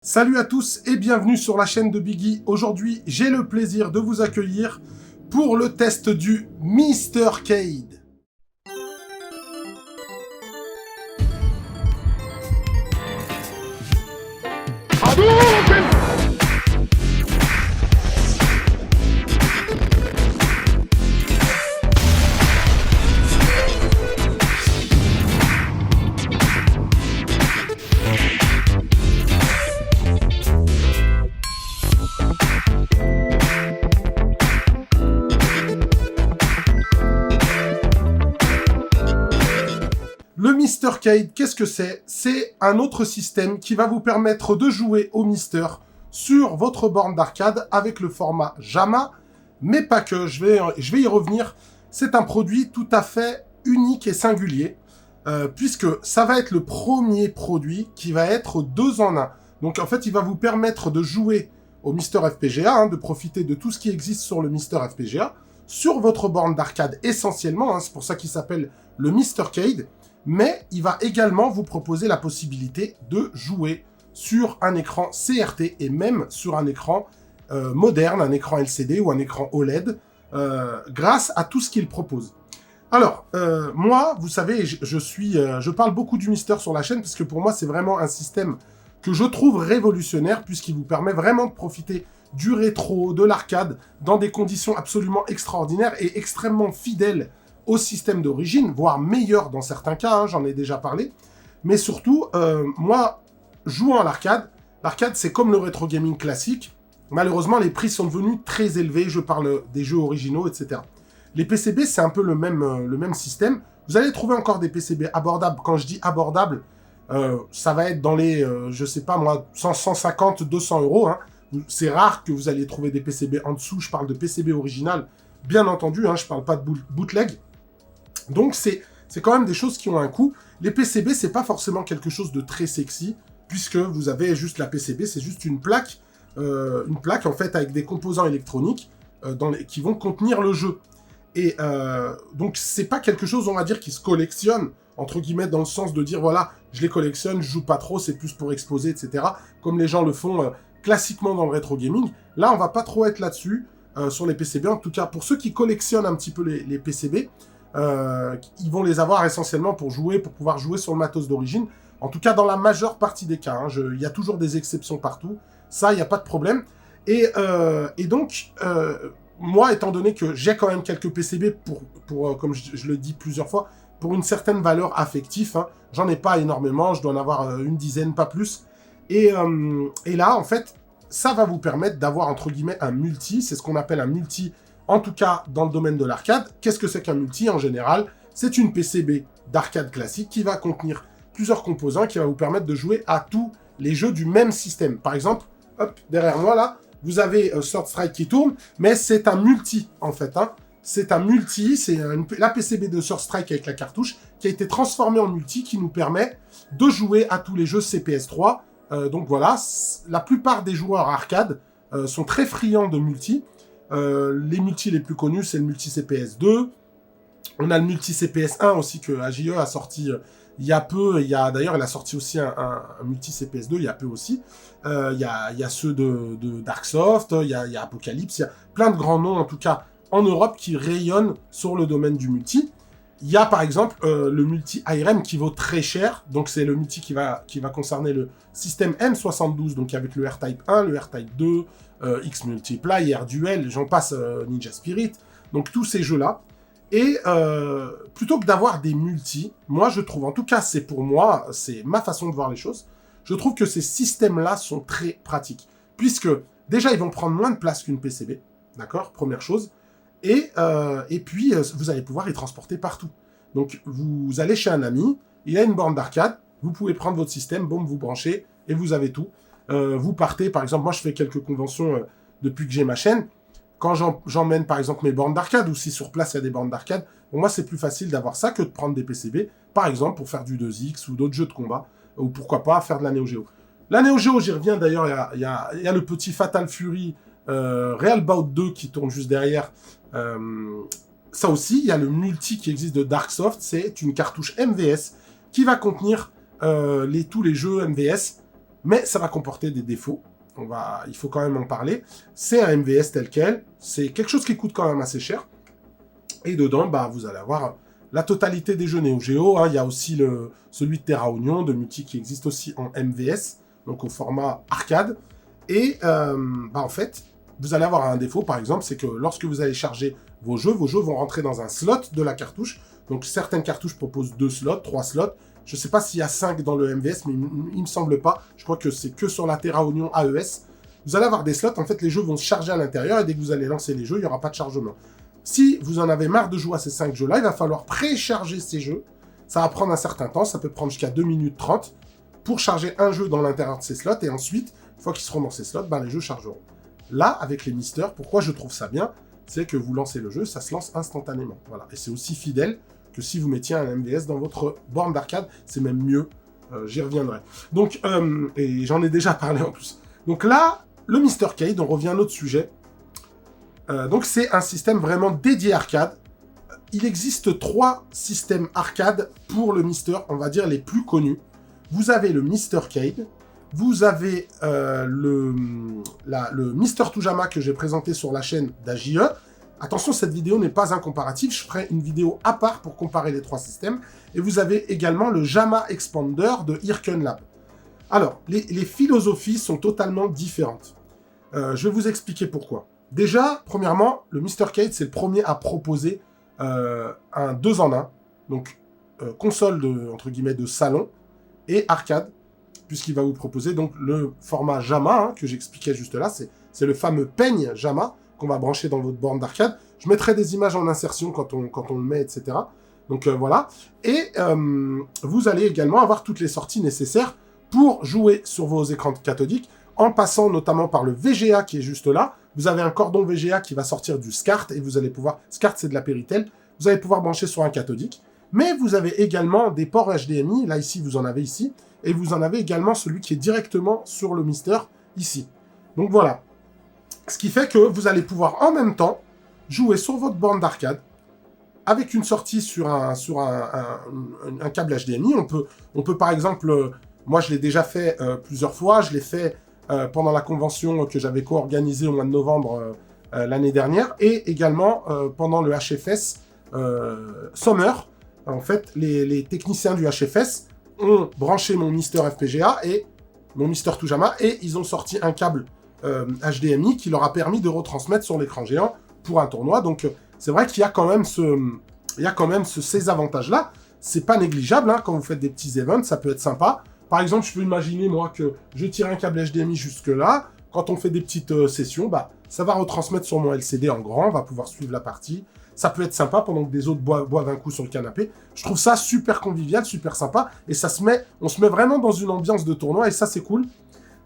Salut à tous et bienvenue sur la chaîne de Biggie. Aujourd'hui, j'ai le plaisir de vous accueillir pour le test du Mr. Cade. Le Mr. Cade, qu'est-ce que c'est? C'est un autre système qui va vous permettre de jouer au Mister sur votre borne d'arcade avec le format JAMA, mais pas que, je vais y revenir. C'est un produit tout à fait unique et singulier, puisque ça va être le premier produit qui va être 2 en 1. Donc en fait, il va vous permettre de jouer au Mister FPGA, de profiter de tout ce qui existe sur le Mister FPGA, sur votre borne d'arcade essentiellement, c'est pour ça qu'il s'appelle le Mr. Cade, mais il va également vous proposer la possibilité de jouer sur un écran CRT et même sur un écran moderne, un écran LCD ou un écran OLED, grâce à tout ce qu'il propose. Alors, moi, vous savez, je parle beaucoup du Mister sur la chaîne parce que pour moi, c'est vraiment un système que je trouve révolutionnaire puisqu'il vous permet vraiment de profiter du rétro, de l'arcade, dans des conditions absolument extraordinaires et extrêmement fidèles au système d'origine, voire meilleur dans certains cas, j'en ai déjà parlé. Mais surtout, moi, jouant à l'arcade c'est comme le rétro gaming classique. Malheureusement, les prix sont devenus très élevés, je parle des jeux originaux, etc. Les PCB, c'est un peu le même système. Vous allez trouver encore des PCB abordables. Quand je dis abordable, ça va être dans les, je sais pas moi, 150, 200 €. C'est rare que vous allez trouver des PCB en dessous. Je parle de PCB original, bien entendu, je parle pas de bootleg. Donc, c'est quand même des choses qui ont un coût. Les PCB, c'est pas forcément quelque chose de très sexy, puisque vous avez juste la PCB, c'est juste une plaque en fait, avec des composants électroniques qui vont contenir le jeu. Et donc, c'est pas quelque chose, on va dire, qui se collectionne, entre guillemets, dans le sens de dire, voilà, je les collectionne, je joue pas trop, c'est plus pour exposer, etc., comme les gens le font classiquement dans le rétro gaming. Là, on va pas trop être là-dessus, sur les PCB. En tout cas, pour ceux qui collectionnent un petit peu les PCB, ils vont les avoir essentiellement pour pouvoir jouer sur le matos d'origine. En tout cas, dans la majeure partie des cas. Il y a toujours des exceptions partout. Ça, il n'y a pas de problème. Et donc, moi, étant donné que j'ai quand même quelques PCB pour comme je le dis plusieurs fois, pour une certaine valeur affective, j'en ai pas énormément, je dois en avoir une dizaine, pas plus. Et là, en fait, ça va vous permettre d'avoir, entre guillemets, un multi. C'est ce qu'on appelle un multi. En tout cas, dans le domaine de l'arcade, qu'est-ce que c'est qu'un multi en général? C'est une PCB d'arcade classique qui va contenir plusieurs composants qui va vous permettre de jouer à tous les jeux du même système. Par exemple, hop, derrière moi là, vous avez Sword Strike qui tourne, mais c'est un multi en fait. C'est un multi, c'est la PCB de Sword Strike avec la cartouche qui a été transformée en multi qui nous permet de jouer à tous les jeux CPS3. Donc voilà, la plupart des joueurs arcade sont très friands de multi. Les multis les plus connus, c'est le multi CPS2. On a le multi CPS1 aussi que AJE a sorti il y a peu. D'ailleurs, il a sorti aussi un multi CPS2 il y a peu aussi. Il y a ceux de Darksoft, il y a Apocalypse, il y a plein de grands noms en tout cas en Europe qui rayonnent sur le domaine du multi. Il y a par exemple le multi ARM qui vaut très cher, donc c'est le multi qui va concerner le système M72, donc avec le R-Type 1, le R-Type 2, X-Multiply, R-Duel, j'en passe, Ninja Spirit, donc tous ces jeux-là. Et plutôt que d'avoir des multis, moi je trouve, en tout cas c'est pour moi, c'est ma façon de voir les choses, je trouve que ces systèmes-là sont très pratiques, puisque déjà ils vont prendre moins de place qu'une PCB, d'accord, première chose, et puis vous allez pouvoir les transporter partout. Donc vous allez chez un ami, il a une borne d'arcade, vous pouvez prendre votre système, boum, vous branchez, et vous avez tout. Vous partez, par exemple, moi je fais quelques conventions depuis que j'ai ma chaîne. Quand j'emmène par exemple mes bornes d'arcade, ou si sur place il y a des bornes d'arcade, pour moi c'est plus facile d'avoir ça que de prendre des PCB, par exemple pour faire du 2X ou d'autres jeux de combat, ou pourquoi pas faire de la Neo Geo. La Neo Geo, j'y reviens d'ailleurs, il y a le petit Fatal Fury Real Bout 2 qui tourne juste derrière. Ça aussi, il y a le multi qui existe de Darksoft, c'est une cartouche MVS qui va contenir tous les jeux MVS mais ça va comporter des défauts. Il faut quand même en parler. C'est un MVS tel quel. C'est quelque chose qui coûte quand même assez cher. Et dedans, bah, vous allez avoir la totalité des jeux Neo Geo. Hein. Il y a aussi celui de Terra Union, de Muti, qui existe aussi en MVS, donc au format arcade. Et bah, en fait, vous allez avoir un défaut, par exemple, c'est que lorsque vous allez charger vos jeux vont rentrer dans un slot de la cartouche. Donc certaines cartouches proposent 2 slots, 3 slots. Je ne sais pas s'il y a 5 dans le MVS, mais il ne me semble pas. Je crois que c'est que sur la Terra Union AES. Vous allez avoir des slots, en fait, les jeux vont se charger à l'intérieur, et dès que vous allez lancer les jeux, il n'y aura pas de chargement. Si vous en avez marre de jouer à ces 5 jeux-là, il va falloir précharger ces jeux. Ça va prendre un certain temps, ça peut prendre jusqu'à 2 minutes 30 pour charger un jeu dans l'intérieur de ces slots, et ensuite, une fois qu'ils seront dans ces slots, ben, les jeux chargeront. Là, avec les mystères, pourquoi je trouve ça bien, c'est que vous lancez le jeu, ça se lance instantanément. Voilà. Et c'est aussi fidèle que si vous mettiez un MVS dans votre borne d'arcade, c'est même mieux, j'y reviendrai. Donc, et j'en ai déjà parlé en plus. Donc là, le Mr. Cade, on revient à notre sujet. Donc c'est un système vraiment dédié arcade. Il existe 3 systèmes arcade pour le Mister, on va dire les plus connus. Vous avez le Mr. Cade, vous avez le Mr. Toujama que j'ai présenté sur la chaîne d'AJE. Attention, cette vidéo n'est pas un comparatif, je ferai une vidéo à part pour comparer les 3 systèmes. Et vous avez également le Jama Expander de Hirken Lab. Alors, les philosophies sont totalement différentes. Je vais vous expliquer pourquoi. Déjà, premièrement, le Mr. Cade, c'est le premier à proposer un 2 en 1, donc console entre guillemets de salon et arcade, puisqu'il va vous proposer donc le format JAMA, hein, que j'expliquais juste là, c'est le fameux peigne JAMA qu'on va brancher dans votre borne d'arcade. Je mettrai des images en insertion quand on le met, etc. Donc voilà. Et vous allez également avoir toutes les sorties nécessaires pour jouer sur vos écrans cathodiques, en passant notamment par le VGA qui est juste là. Vous avez un cordon VGA qui va sortir du SCART, et vous allez pouvoir... SCART, c'est de la Péritel. Vous allez pouvoir brancher sur un cathodique. Mais vous avez également des ports HDMI. Là, ici, vous en avez ici. Et vous en avez également celui qui est directement sur le Mister, ici. Donc voilà. Ce qui fait que vous allez pouvoir en même temps jouer sur votre borne d'arcade avec une sortie sur un câble HDMI. On peut par exemple... moi, je l'ai déjà fait plusieurs fois. Je l'ai fait pendant la convention que j'avais co-organisée au mois de novembre l'année dernière, et également pendant le HFS Summer. En fait, les techniciens du HFS ont branché mon Mister FPGA et mon Mister Toujama, et ils ont sorti un câble HDMI qui leur a permis de retransmettre sur l'écran géant pour un tournoi. Donc, c'est vrai qu'il y a quand même ces avantages-là. C'est pas négligeable, hein, quand vous faites des petits events, ça peut être sympa. Par exemple, je peux imaginer, moi, que je tire un câble HDMI jusque-là. Quand on fait des petites sessions, bah, ça va retransmettre sur mon LCD en grand, on va pouvoir suivre la partie. Ça peut être sympa pendant que des autres boivent un coup sur le canapé. Je trouve ça super convivial, super sympa. Et on se met vraiment dans une ambiance de tournoi, et ça, c'est cool.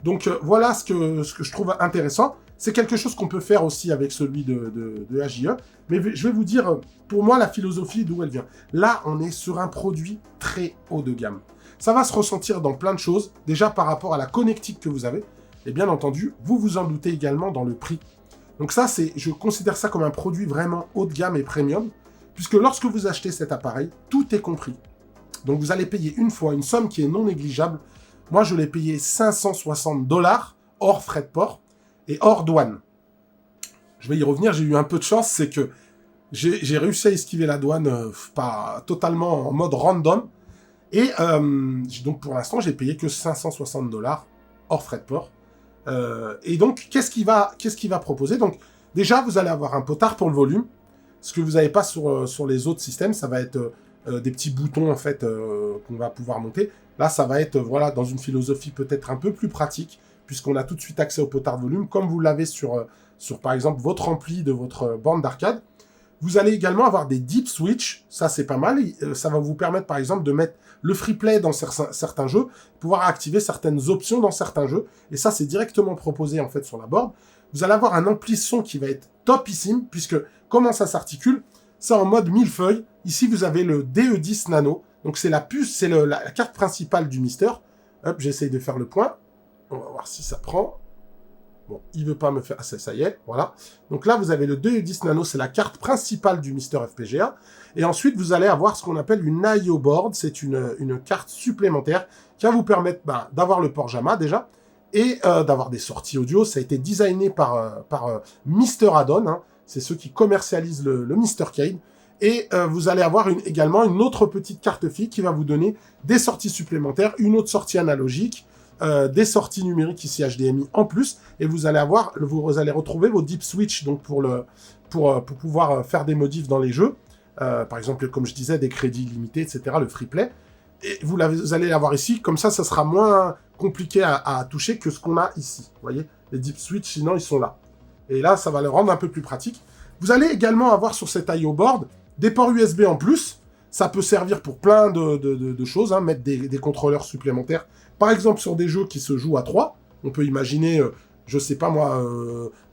Donc, voilà ce que je trouve intéressant. C'est quelque chose qu'on peut faire aussi avec celui de AJE. Mais je vais vous dire, pour moi, la philosophie, d'où elle vient. Là, on est sur un produit très haut de gamme. Ça va se ressentir dans plein de choses. Déjà, par rapport à la connectique que vous avez. Et bien entendu, vous vous en doutez également dans le prix. Donc ça, je considère ça comme un produit vraiment haut de gamme et premium. Puisque lorsque vous achetez cet appareil, tout est compris. Donc vous allez payer une fois une somme qui est non négligeable. Moi, je l'ai payé 560 $, hors frais de port et hors douane. Je vais y revenir, j'ai eu un peu de chance, c'est que j'ai réussi à esquiver la douane, pas totalement en mode random. Et donc pour l'instant, j'ai payé que 560 $, hors frais de port. Et donc, qu'est-ce qu'il va proposer? Donc déjà, vous allez avoir un potard pour le volume. Ce que vous n'avez pas sur les autres systèmes, ça va être des petits boutons en fait qu'on va pouvoir monter. Là, ça va être voilà, dans une philosophie peut-être un peu plus pratique, puisqu'on a tout de suite accès au potard de volume, comme vous l'avez sur par exemple votre ampli de votre borne d'arcade. Vous allez également avoir des deep switch, ça c'est pas mal. Ça va vous permettre par exemple de mettre le free play dans certains jeux, pouvoir activer certaines options dans certains jeux, et ça c'est directement proposé en fait sur la borne. Vous allez avoir un ampli son qui va être topissime, puisque comment ça s'articule? C'est en mode millefeuille. Ici vous avez le DE10 Nano, donc c'est la puce, c'est la carte principale du Mister. Hop, j'essaye de faire le point. On va voir si ça prend. Bon, il veut pas me faire... Ah, ça y est, voilà. Donc là, vous avez le 2U10 Nano, c'est la carte principale du Mister FPGA. Et ensuite, vous allez avoir ce qu'on appelle une I/O board. C'est une carte supplémentaire qui va vous permettre d'avoir le port JAMA déjà et d'avoir des sorties audio. Ça a été designé par Mister Addon. Hein. C'est ceux qui commercialisent le Mister Cade. Et vous allez avoir également une autre petite carte FI qui va vous donner des sorties supplémentaires, une autre sortie analogique, des sorties numériques ici HDMI en plus, et vous allez retrouver vos deep switch donc pour pouvoir faire des modifs dans les jeux, par exemple comme je disais des crédits limités, etc. Le free play, et vous allez l'avoir ici, comme ça sera moins compliqué à toucher que ce qu'on a ici. Vous voyez, les deep switch sinon ils sont là, et là ça va le rendre un peu plus pratique. Vous allez également avoir sur cette I/O board des ports USB en plus. Ça peut servir pour plein de choses, hein, mettre des contrôleurs supplémentaires. Par exemple, sur des jeux qui se jouent à 3, on peut imaginer, je sais pas moi,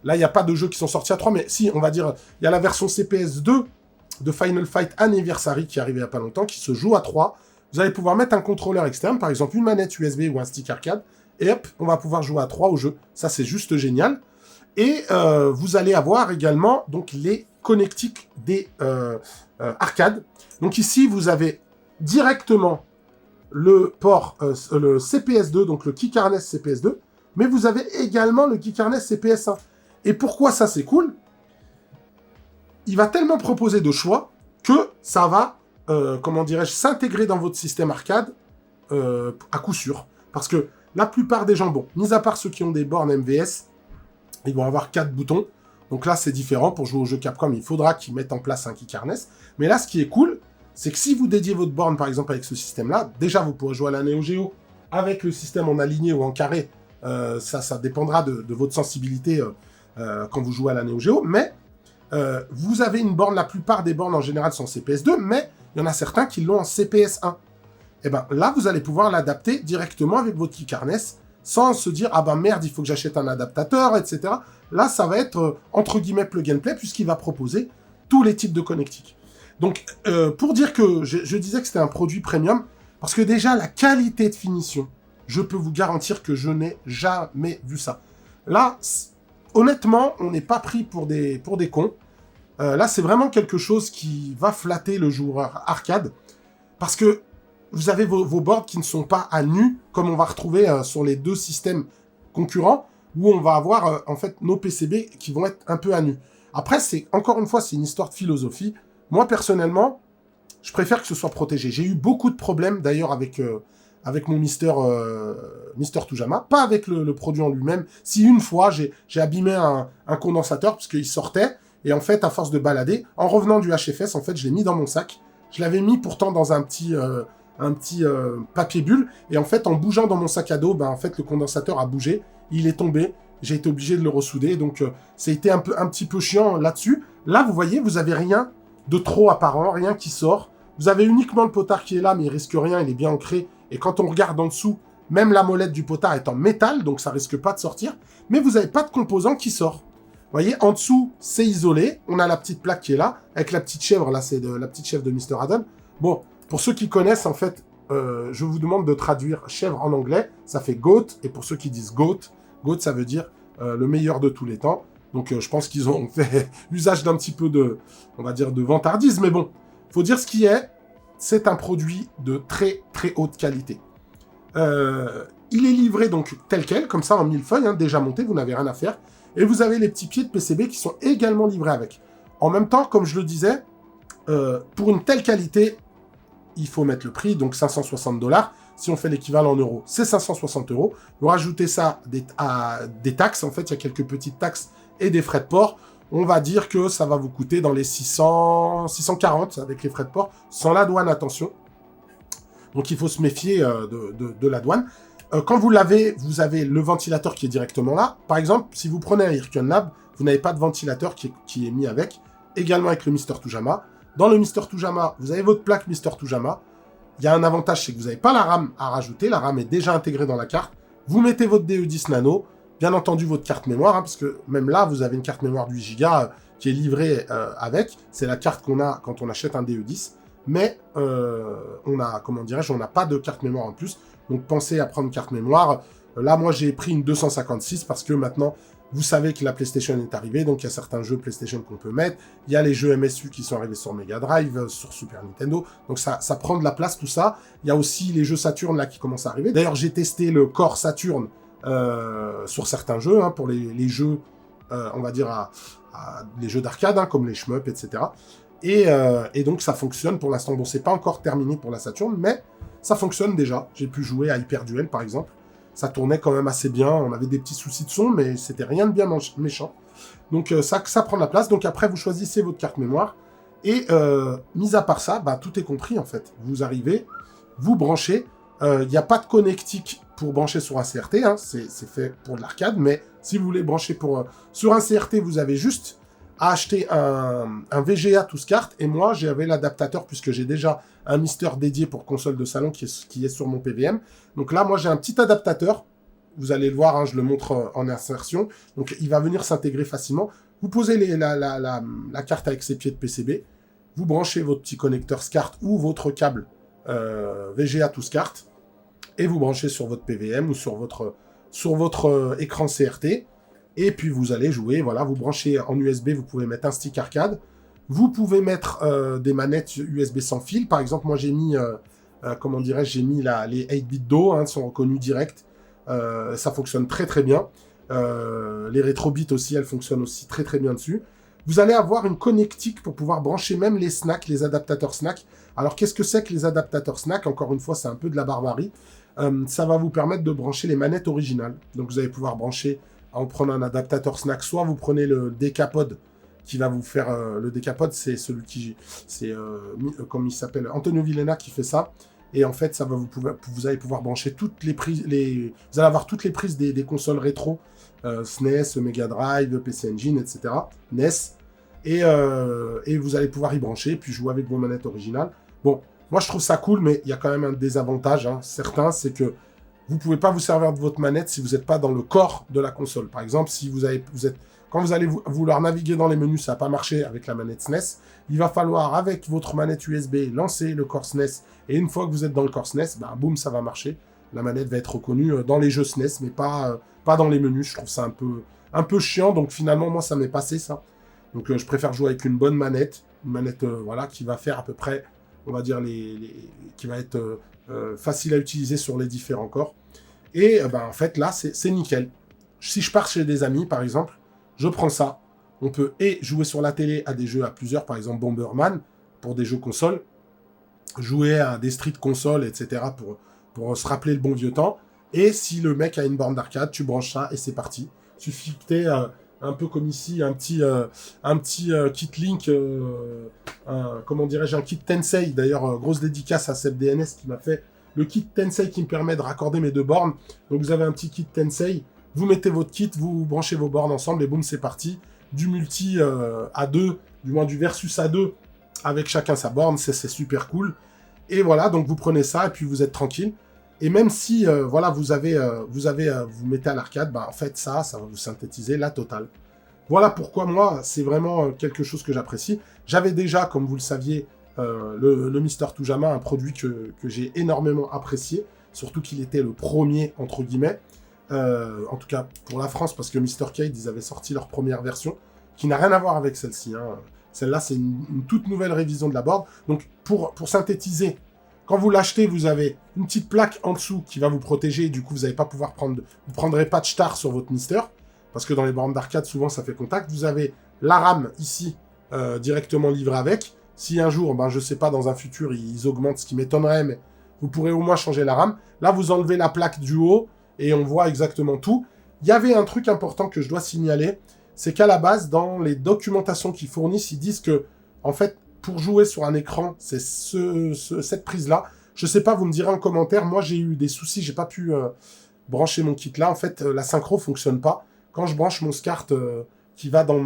là, il n'y a pas de jeux qui sont sortis à 3, mais si, on va dire, il y a la version CPS 2 de Final Fight Anniversary qui est arrivée il n'y a pas longtemps, qui se joue à 3. Vous allez pouvoir mettre un contrôleur externe, par exemple une manette USB ou un stick arcade, et hop, on va pouvoir jouer à 3 au jeu. Ça, c'est juste génial. Et vous allez avoir également donc les connectiques des arcades. Donc ici, vous avez directement le port, le CPS2, donc le Kick Harness CPS2, mais vous avez également le Kick Harness CPS1. Et pourquoi ça, c'est cool? Il va tellement proposer de choix que ça va, comment dirais-je, s'intégrer dans votre système arcade à coup sûr. Parce que la plupart des gens, bon, mis à part ceux qui ont des bornes MVS, ils vont avoir 4 boutons. Donc là, c'est différent. Pour jouer au jeu Capcom, il faudra qu'ils mettent en place un Kick Harness. Mais là, ce qui est cool, c'est que si vous dédiez votre borne, par exemple, avec ce système-là, déjà, vous pourrez jouer à la Neo Geo avec le système en aligné ou en carré. Ça dépendra de votre sensibilité quand vous jouez à la Neo Geo. Mais vous avez une borne, la plupart des bornes en général sont CPS2, mais il y en a certains qui l'ont en CPS1. Et bien là, vous allez pouvoir l'adapter directement avec votre Kick Harness sans se dire « Ah ben merde, il faut que j'achète un adaptateur, etc. » Là, ça va être, entre guillemets, plug and play, puisqu'il va proposer tous les types de connectiques. Donc, pour dire que je disais que c'était un produit premium, parce que déjà, la qualité de finition, je peux vous garantir que je n'ai jamais vu ça. Là, honnêtement, on n'est pas pris pour des cons. Là, c'est vraiment quelque chose qui va flatter le joueur arcade, parce que vous avez vos boards qui ne sont pas à nu, comme on va retrouver sur les deux systèmes concurrents, où on va avoir en fait nos PCB qui vont être un peu à nu. Après, encore une fois, c'est une histoire de philosophie. Moi, personnellement, je préfère que ce soit protégé. J'ai eu beaucoup de problèmes, d'ailleurs, avec mon Mister Tujama. Pas avec le produit en lui-même. Si une fois, j'ai abîmé un condensateur, parce qu'il sortait, et en fait, à force de balader, en revenant du HFS, en fait, je l'ai mis dans mon sac. Je l'avais mis pourtant dans un petit papier bulle, et en fait, en bougeant dans mon sac à dos, en fait, le condensateur a bougé, il est tombé, j'ai été obligé de le ressouder, donc ça a été un petit peu chiant là-dessus. Là, vous voyez, vous avez rien de trop apparent, rien qui sort. Vous avez uniquement le potard qui est là, mais il risque rien, il est bien ancré, et quand on regarde en dessous, même la molette du potard est en métal, donc ça risque pas de sortir, mais vous n'avez pas de composant qui sort. Vous voyez, en dessous, c'est isolé, on a la petite plaque qui est là, avec la petite chèvre, là, c'est la petite chèvre de Mister Addon. Bon, pour ceux qui connaissent, en fait, je vous demande de traduire chèvre en anglais, ça fait goat, et pour ceux qui disent goat, ça veut dire le meilleur de tous les temps. Donc je pense qu'ils ont fait usage d'un petit peu on va dire, de vantardise, mais bon, faut dire ce qui est, c'est un produit de très très haute qualité. Il est livré donc tel quel, comme ça en millefeuille, hein, déjà monté, vous n'avez rien à faire, et vous avez les petits pieds de PCB qui sont également livrés avec. En même temps, comme je le disais, pour une telle qualité, il faut mettre le prix, donc 560 $. Si on fait l'équivalent en euros, c'est 560 €. Vous rajoutez ça à des taxes, en fait, il y a quelques petites taxes et des frais de port. On va dire que ça va vous coûter dans les 640 avec les frais de port, sans la douane, attention. Donc il faut se méfier de la douane. Quand vous l'avez, vous avez le ventilateur qui est directement là. Par exemple, si vous prenez un Hirken Lab, vous n'avez pas de ventilateur qui est mis avec. Également avec le Mister Tujama. Dans le Mister Tujama, vous avez votre plaque Mister Tujama. Il y a un avantage, c'est que vous n'avez pas la RAM à rajouter. La RAM est déjà intégrée dans la carte. Vous mettez votre DE10 Nano. Bien entendu, votre carte mémoire, hein, parce que même là, vous avez une carte mémoire de 8 Go qui est livrée avec. C'est la carte qu'on a quand on achète un DE10. Mais on a, comment dirais-je, on n'a pas de carte mémoire en plus. Donc pensez à prendre une carte mémoire. Là, moi, j'ai pris une 256 parce que maintenant, Vous savez que la PlayStation est arrivée, donc il y a certains jeux PlayStation qu'on peut mettre. Il y a les jeux MSU qui sont arrivés sur Mega Drive, sur Super Nintendo. Donc ça prend de la place, tout ça. Il y a aussi les jeux Saturn là qui commencent à arriver. D'ailleurs, j'ai testé le Core Saturn sur certains jeux, hein, pour les jeux, on va dire, les jeux d'arcade, hein, comme les shmup, etc. Et donc ça fonctionne pour l'instant. Bon, c'est pas encore terminé pour la Saturn, mais ça fonctionne déjà. J'ai pu jouer à Hyper Duel, par exemple. Ça tournait quand même assez bien, on avait des petits soucis de son, mais c'était rien de bien méchant. Donc ça prend de la place, donc après vous choisissez votre carte mémoire, et mis à part ça, bah, tout est compris en fait. Vous arrivez, vous branchez, il n'y a pas de connectique pour brancher sur un CRT, hein, c'est fait pour de l'arcade, mais si vous voulez brancher sur un CRT, vous avez juste à acheter un VGA tous cartes, et moi j'avais l'adaptateur, puisque j'ai déjà un Mister dédié pour console de salon qui est sur mon PVM. Donc là, moi j'ai un petit adaptateur, vous allez le voir, hein, je le montre en insertion, donc il va venir s'intégrer facilement. Vous posez la carte avec ses pieds de PCB, vous branchez votre petit connecteur SCART ou votre câble VGA tous cartes, et vous branchez sur votre PVM ou sur votre écran CRT, et puis vous allez jouer, voilà, vous branchez en USB, vous pouvez mettre un stick arcade, vous pouvez mettre des manettes USB sans fil, par exemple, moi j'ai mis, comment dirais-je, j'ai mis les 8-bit Do, hein, sont reconnus direct, ça fonctionne très très bien, les rétrobits aussi, elles fonctionnent aussi très très bien dessus. Vous allez avoir une connectique pour pouvoir brancher même les snacks, les adaptateurs snacks. Alors qu'est-ce que c'est que les adaptateurs snacks? Encore une fois, c'est un peu de la barbarie. Ça va vous permettre de brancher les manettes originales. Donc vous allez pouvoir brancher en prenant un adaptateur snack, soit vous prenez le Decapod qui va vous faire... le Decapod, c'est celui qui... c'est, comme il s'appelle, Antonio Villena qui fait ça. Et en fait, ça va vous allez pouvoir brancher toutes les prises... vous allez avoir toutes les prises des consoles rétro, SNES, Mega Drive, PC Engine, etc. NES. Et vous allez pouvoir y brancher, puis jouer avec vos manettes originales. Bon, moi je trouve ça cool, mais il y a quand même un désavantage, hein, certain, c'est que vous ne pouvez pas vous servir de votre manette si vous n'êtes pas dans le corps de la console. Par exemple, si quand vous allez vouloir naviguer dans les menus, ça n'a pas marché avec la manette SNES, il va falloir, avec votre manette USB, lancer le corps SNES, et une fois que vous êtes dans le corps SNES, bah, boum, ça va marcher. La manette va être reconnue dans les jeux SNES, mais pas dans les menus. Je trouve ça un peu chiant, donc finalement, moi, ça m'est passé, ça. Donc je préfère jouer avec une bonne manette, voilà, qui va faire à peu près, on va dire, qui va être facile à utiliser sur les différents corps. Et ben, en fait, là, c'est nickel. Si je pars chez des amis, par exemple, je prends ça. On peut jouer sur la télé à des jeux à plusieurs, par exemple Bomberman, pour des jeux console, jouer à des street consoles, etc., pour se rappeler le bon vieux temps. Et si le mec a une borne d'arcade, tu branches ça et c'est parti. Suffit que tu aies un peu comme ici, un petit kit Link, comment dirais-je, un kit Tensei. D'ailleurs, grosse dédicace à Seb DNS qui m'a fait le kit Tensei qui me permet de raccorder mes deux bornes. Donc vous avez un petit kit Tensei, vous mettez votre kit, vous branchez vos bornes ensemble et boum, c'est parti. Du multi à deux, du moins du versus à deux, avec chacun sa borne, c'est super cool. Et voilà, donc vous prenez ça et puis vous êtes tranquille. Et même si, voilà, vous mettez à l'arcade, bah, en fait, ça va vous synthétiser la totale. Voilà pourquoi moi, c'est vraiment quelque chose que j'apprécie. J'avais déjà, comme vous le saviez, le Mister Toujama, un produit que j'ai énormément apprécié, surtout qu'il était le premier, entre guillemets, en tout cas pour la France, parce que Mister Cade, ils avaient sorti leur première version, qui n'a rien à voir avec celle-ci. Hein. Celle-là, c'est une toute nouvelle révision de la board. Donc, pour synthétiser, quand vous l'achetez, vous avez une petite plaque en dessous qui va vous protéger, et du coup, vous n'allez pas pouvoir vous prendrez pas de star sur votre Mister, parce que dans les bornes d'arcade, souvent, ça fait contact. Vous avez la RAM ici, directement livrée avec. Si un jour, ben, je sais pas, dans un futur, ils augmentent, ce qui m'étonnerait, mais vous pourrez au moins changer la RAM. Là, vous enlevez la plaque du haut, et on voit exactement tout. Il y avait un truc important que je dois signaler, c'est qu'à la base, dans les documentations qu'ils fournissent, ils disent que, en fait, pour jouer sur un écran, c'est cette prise-là. Je sais pas, vous me direz en commentaire. Moi, j'ai eu des soucis, j'ai pas pu brancher mon kit là. En fait, la synchro fonctionne pas. Quand je branche mon SCART qui va dans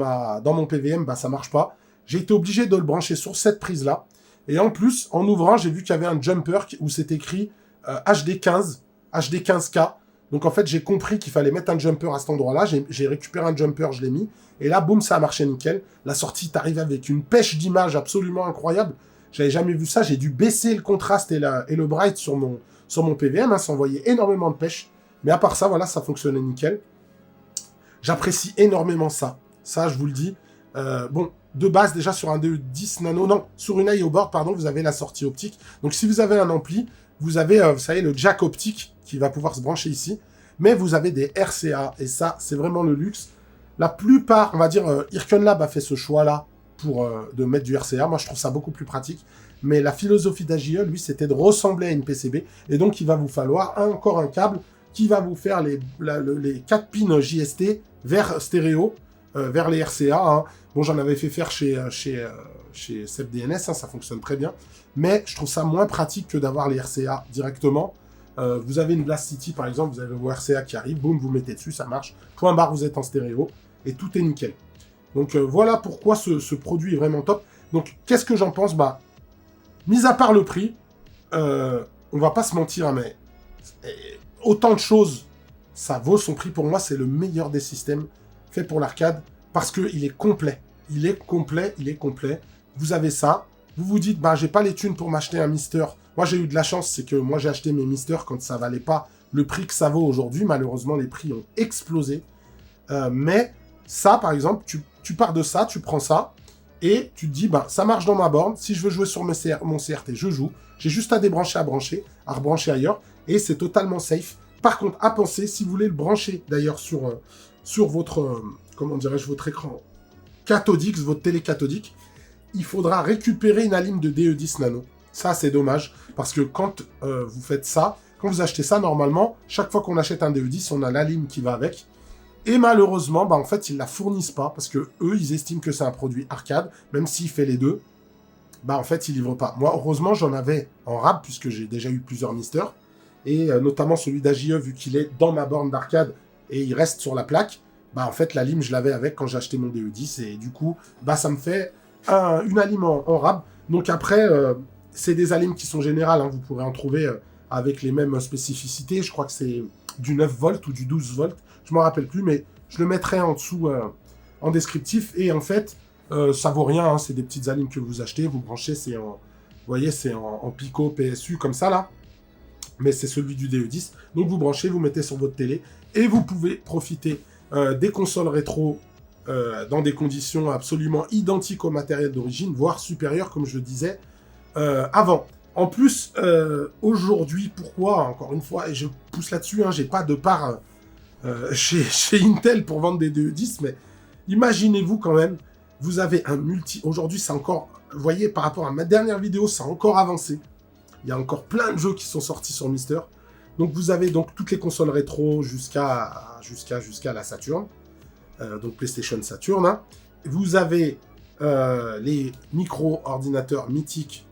mon PVM, bah ça marche pas. J'ai été obligé de le brancher sur cette prise-là. Et en plus, en ouvrant, j'ai vu qu'il y avait un jumper où c'est écrit HD15, HD15K. Donc en fait, j'ai compris qu'il fallait mettre un jumper à cet endroit-là. J'ai récupéré un jumper, je l'ai mis. Et là, boum, ça a marché nickel. La sortie est arrivée avec une pêche d'image absolument incroyable. J'avais jamais vu ça. J'ai dû baisser le contraste et le bright sur mon PVM. Hein, ça envoyait énormément de pêche. Mais à part ça, voilà, ça fonctionnait nickel. J'apprécie énormément ça. Ça, je vous le dis. Bon, de base, déjà sur un DE10 nano, non, sur une IO board, pardon, vous avez la sortie optique. Donc, si vous avez un ampli, vous avez, vous savez, le jack optique qui va pouvoir se brancher ici. Mais vous avez des RCA, et ça, c'est vraiment le luxe. La plupart, on va dire, Irken Lab a fait ce choix-là pour de mettre du RCA. Moi, je trouve ça beaucoup plus pratique. Mais la philosophie d'AJE, lui, c'était de ressembler à une PCB. Et donc, il va vous falloir encore un câble qui va vous faire les 4 pins JST vers stéréo, vers les RCA. Hein. Bon, j'en avais fait faire chez SEPDNS, hein, ça fonctionne très bien. Mais je trouve ça moins pratique que d'avoir les RCA directement. Vous avez une Blast City, par exemple, vous avez vos RCA qui arrivent, boum, vous mettez dessus, ça marche. Point barre, vous êtes en stéréo, et tout est nickel. Donc, voilà pourquoi ce produit est vraiment top. Donc, qu'est-ce que j'en pense? Bah, mis à part le prix, on va pas se mentir, hein, mais autant de choses, ça vaut son prix. Pour moi, c'est le meilleur des systèmes fait pour l'arcade, parce qu'il est complet. Il est complet, il est complet. Vous avez ça, vous vous dites, bah, j'ai pas les thunes pour m'acheter un Mister. Moi, j'ai eu de la chance, c'est que moi, j'ai acheté mes Mister quand ça valait pas le prix que ça vaut aujourd'hui. Malheureusement, les prix ont explosé. Mais ça, par exemple, tu pars de ça, tu prends ça, et tu te dis, bah, ça marche dans ma borne. Si je veux jouer sur mon CRT, je joue. J'ai juste à débrancher, à rebrancher ailleurs, et c'est totalement safe. Par contre, à penser, si vous voulez le brancher, d'ailleurs, sur votre, comment dirais-je, votre écran cathodique, votre télé cathodique, il faudra récupérer une alim de DE10 nano. Ça, c'est dommage, parce que quand vous faites ça, quand vous achetez ça, normalement, chaque fois qu'on achète un DE10, on a l'alim qui va avec. Et malheureusement, bah, en fait, ils la fournissent pas, parce que eux, ils estiment que c'est un produit arcade, même s'il fait les deux, bah, en fait, ils livrent pas. Moi, heureusement, j'en avais en rab, puisque j'ai déjà eu plusieurs misters, et notamment celui d'AJE, vu qu'il est dans ma borne d'arcade, et il reste sur la plaque, bah, en fait, la lime, je l'avais avec quand j'ai acheté mon DE10, et du coup, bah, ça me fait une alim en rab. Donc après, c'est des alims qui sont générales, hein, vous pourrez en trouver avec les mêmes spécificités. Je crois que c'est du 9 volts ou du 12 volts, je ne m'en rappelle plus, mais je le mettrai en dessous en descriptif. Et en fait, ça vaut rien, hein, c'est des petites alims que vous achetez, vous branchez, c'est en, vous voyez, c'est en Pico, PSU, comme ça là. Mais c'est celui du DE10. Donc vous branchez, vous mettez sur votre télé, et vous pouvez profiter des consoles rétro dans des conditions absolument identiques au matériel d'origine, voire supérieures, comme je le disais avant. En plus, aujourd'hui, pourquoi, encore une fois, et je pousse là-dessus, hein, j'ai pas de part chez Intel pour vendre des DE10, mais imaginez-vous quand même, vous avez un multi... Aujourd'hui, c'est encore... Vous voyez, par rapport à ma dernière vidéo, ça a encore avancé. Il y a encore plein de jeux qui sont sortis sur Mister. Donc, vous avez donc toutes les consoles rétro jusqu'à la Saturn. Donc, PlayStation Saturn. Hein. Vous avez les micro-ordinateurs mythiques,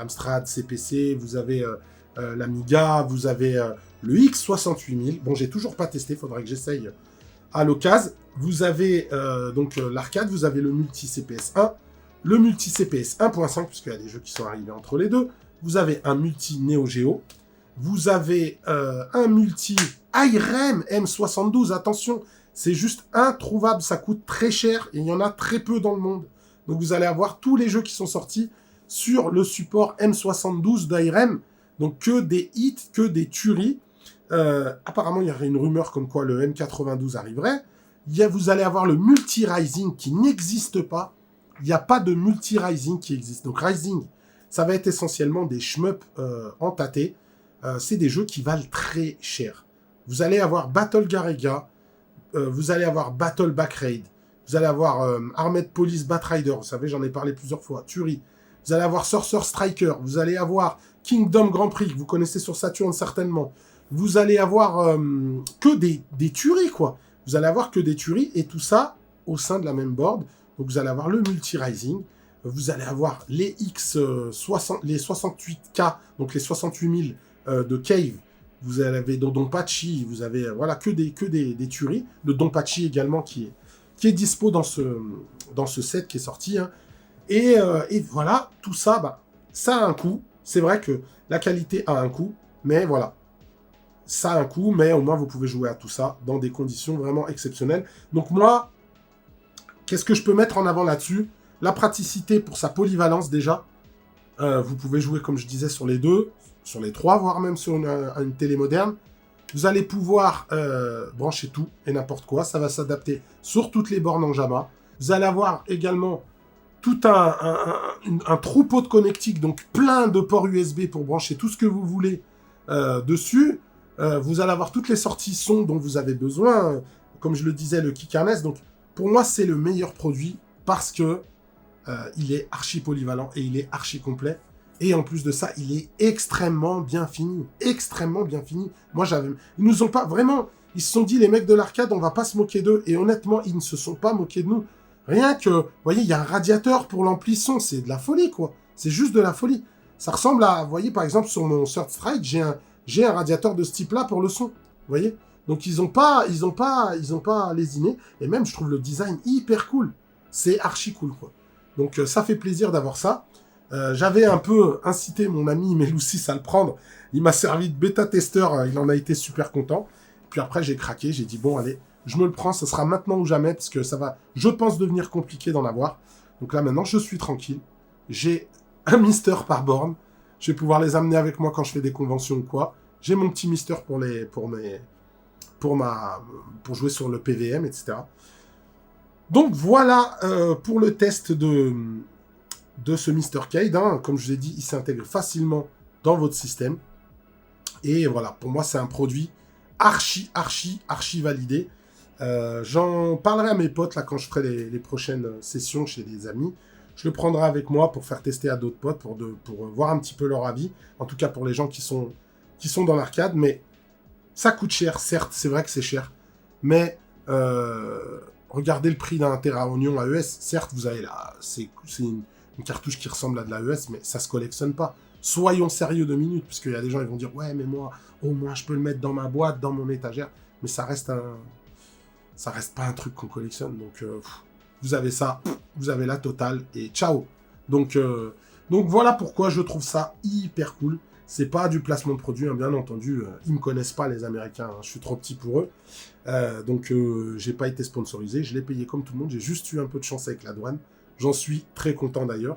Amstrad, CPC, vous avez l'Amiga, vous avez le X68000. Bon, j'ai toujours pas testé, faudrait que j'essaye à l'occasion. Vous avez donc l'arcade, vous avez le multi CPS 1, le multi CPS 1.5, puisqu'il y a des jeux qui sont arrivés entre les deux. Vous avez un multi Neo Geo. Vous avez un multi IREM M72. Attention, c'est juste introuvable, ça coûte très cher et il y en a très peu dans le monde. Donc vous allez avoir tous les jeux qui sont sortis sur le support M72 d'IREM. Donc que des hits, que des tueries. Apparemment, il y aurait une rumeur comme quoi le M92 arriverait. Vous allez avoir le multi-rising qui n'existe pas. Il n'y a pas de multi-rising qui existe. Donc rising, ça va être essentiellement des shmups entâtés. C'est des jeux qui valent très cher. Vous allez avoir Battle Garega, vous allez avoir Battle Backraid, vous allez avoir Armed Police Batrider, vous savez, j'en ai parlé plusieurs fois, Tuerie. Vous allez avoir Sorcerer Striker, vous allez avoir Kingdom Grand Prix, que vous connaissez sur Saturn certainement. Vous allez avoir que des tueries, quoi. Vous allez avoir que des tueries, et tout ça au sein de la même board. Donc vous allez avoir le multi-rising, vous allez avoir les les 68K, donc les 68 000 de Cave, vous avez Dodonpachi, vous avez voilà que des tueries. Le Donpachi également qui est dispo dans ce set qui est sorti. Hein. Et voilà, tout ça, bah, ça a un coût. C'est vrai que la qualité a un coût, mais voilà. Ça a un coût, mais au moins vous pouvez jouer à tout ça dans des conditions vraiment exceptionnelles. Donc moi, qu'est-ce que je peux mettre en avant là-dessus? La praticité pour sa polyvalence déjà. Vous pouvez jouer, comme je disais, sur les deux, sur les trois, voire même sur une télé moderne. Vous allez pouvoir brancher tout et n'importe quoi. Ça va s'adapter sur toutes les bornes en JAMA. Vous allez avoir également tout un troupeau de connectiques, donc plein de ports USB pour brancher tout ce que vous voulez dessus. Vous allez avoir toutes les sorties son dont vous avez besoin. Comme je le disais, le Kick Harness. Donc, pour moi, c'est le meilleur produit parce que il est archi polyvalent et il est archi complet. Et en plus de ça, il est extrêmement bien fini. Extrêmement bien fini. Moi, ils nous ont pas... Vraiment, ils se sont dit, les mecs de l'arcade, on va pas se moquer d'eux. Et honnêtement, ils ne se sont pas moqués de nous. Rien que... Vous voyez, il y a un radiateur pour l'ampli son. C'est de la folie, quoi. C'est juste de la folie. Ça ressemble à... Vous voyez, par exemple, sur mon Third Strike, j'ai un radiateur de ce type-là pour le son. Vous voyez? Donc, ils ont pas lésiné. Et même, je trouve le design hyper cool. C'est archi cool, quoi. Donc, ça fait plaisir d'avoir ça. J'avais un peu incité mon ami Meloussis à le prendre. Il m'a servi de bêta-testeur. Il en a été super content. Puis après, j'ai craqué. J'ai dit, bon, allez, je me le prends. Ce sera maintenant ou jamais. Parce que ça va, je pense, devenir compliqué d'en avoir. Donc là, maintenant, je suis tranquille. J'ai un Mister par borne. Je vais pouvoir les amener avec moi quand je fais des conventions ou quoi. J'ai mon petit Mister pour jouer sur le PVM, etc. Donc voilà pour le test de ce Mr. Cade, hein. Comme je vous ai dit, il s'intègre facilement dans votre système. Et voilà, pour moi, c'est un produit archi validé. J'en parlerai à mes potes là quand je ferai les prochaines sessions chez des amis. Je le prendrai avec moi pour faire tester à d'autres potes, pour voir un petit peu leur avis. En tout cas, pour les gens qui sont dans l'arcade. Mais ça coûte cher, certes, c'est vrai que c'est cher. Mais regardez le prix d'un Terra Oignon AES. Certes, vous avez là, c'est une cartouche qui ressemble à de l'AES, mais ça se collectionne pas. Soyons sérieux 2 minutes, parce qu'il y a des gens qui vont dire « Ouais, mais moi, au moins, je peux le mettre dans ma boîte, dans mon étagère. » Mais ça reste pas un truc qu'on collectionne. Donc, vous avez ça, vous avez la totale, et ciao. Donc voilà pourquoi je trouve ça hyper cool. C'est pas du placement de produit, hein, bien entendu. Ils me connaissent pas, les Américains. Hein, je suis trop petit pour eux. Donc, j'ai pas été sponsorisé. Je l'ai payé comme tout le monde. J'ai juste eu un peu de chance avec la douane. J'en suis très content d'ailleurs.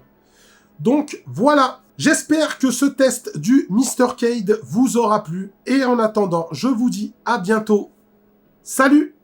Donc, voilà. J'espère que ce test du Mr. Cade vous aura plu. Et en attendant, je vous dis à bientôt. Salut!